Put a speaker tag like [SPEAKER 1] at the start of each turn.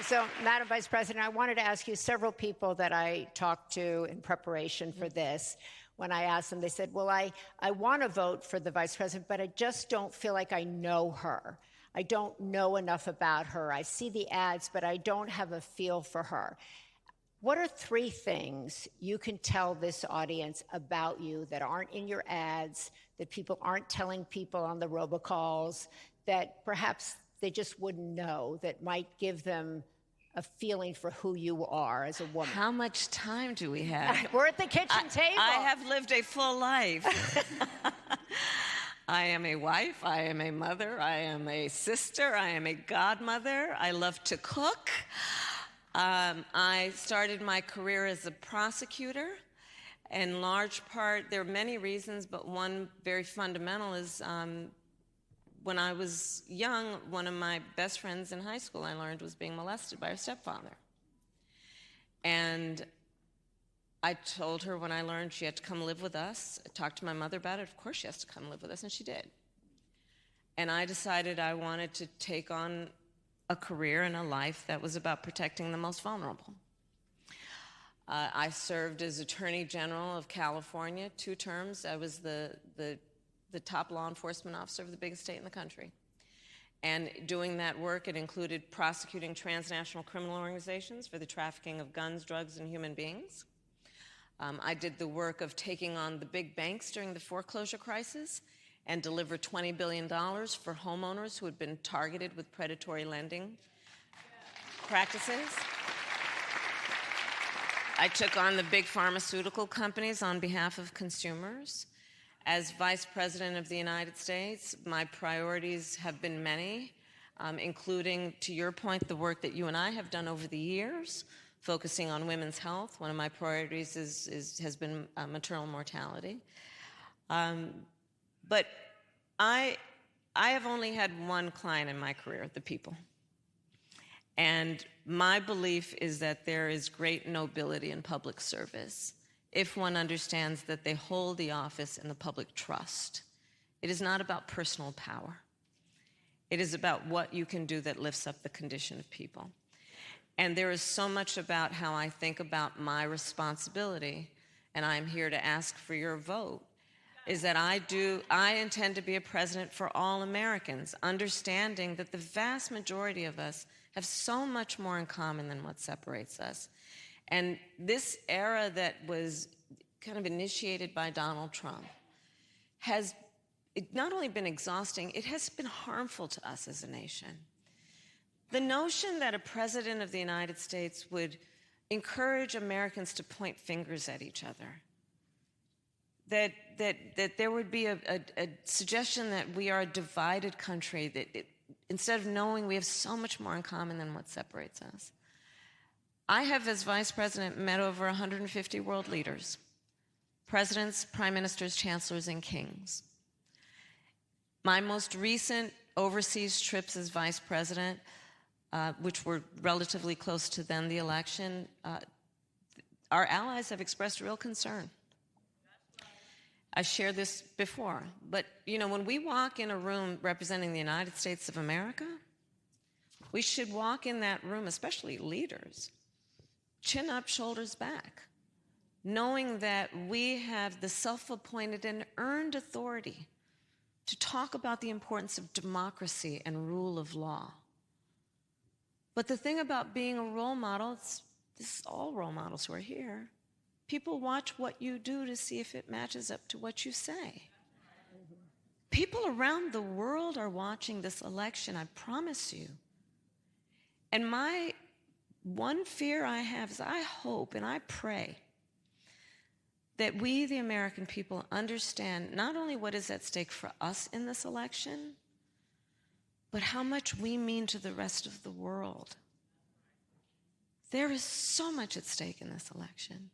[SPEAKER 1] So, Madam Vice President, I wanted to ask you, several people that I talked to in preparation for this, when I asked them, they said, well, I want to vote for the Vice President, but I just don't feel like I know her. I don't know enough about her. I see the ads, but I don't have a feel for her. What are 3 things you can tell this audience about you that aren't in your ads, that people aren't telling people on the robocalls, that perhaps they just wouldn't know, that might give them a feeling for who you are as a woman?
[SPEAKER 2] How much time do we have?
[SPEAKER 1] We're at the kitchen table.
[SPEAKER 2] I have lived a full life. I am a wife, I am a mother, I am a sister, I am a godmother, I love to cook. I started my career as a prosecutor. In large part, there are many reasons, but one very fundamental is when I was young, one of my best friends in high school, I learned, was being molested by her stepfather. And I told her when I learned she had to come live with us. I talked to my mother about it. Of course she has to come live with us, and she did. And I decided I wanted to take on a career and a life that was about protecting the most vulnerable. I served as Attorney General of California 2 terms. I was the top law enforcement officer of the biggest state in the country. And doing that work, it included prosecuting transnational criminal organizations for the trafficking of guns, drugs, and human beings. I did the work of taking on the big banks during the foreclosure crisis and delivered $20 billion for homeowners who had been targeted with predatory lending practices. I took on the big pharmaceutical companies on behalf of consumers. As Vice President of the United States, my priorities have been many, including, to your point, the work that you and I have done over the years, focusing on women's health. One of my priorities has been maternal mortality. But I have only had one client in my career, the people. And my belief is that there is great nobility in public service if one understands that they hold the office in the public trust. It is not about personal power. It is about what you can do that lifts up the condition of people. And there is so much about how I think about my responsibility, and I'm here to ask for your vote, is that I intend to be a president for all Americans, understanding that the vast majority of us have so much more in common than what separates us. And this era that was kind of initiated by Donald Trump has not only been exhausting, it has been harmful to us as a nation. The notion that a president of the United States would encourage Americans to point fingers at each other, that there would be a suggestion that we are a divided country, that instead of knowing we have so much more in common than what separates us. I have, as Vice President, met over 150 world leaders, presidents, prime ministers, chancellors, and kings. My most recent overseas trips as Vice President, which were relatively close to then the election, our allies have expressed real concern. I shared this before, but when we walk in a room representing the United States of America, we should walk in that room, especially leaders, chin up, shoulders back, knowing that we have the self-appointed and earned authority to talk about the importance of democracy and rule of law. But the thing about being a role model, this is all role models who are here, people watch what you do to see if it matches up to what you say. People around the world are watching this election, I promise you. And my one fear I have is I hope and I pray that we, the American people, understand not only what is at stake for us in this election, but how much we mean to the rest of the world. There is so much at stake in this election.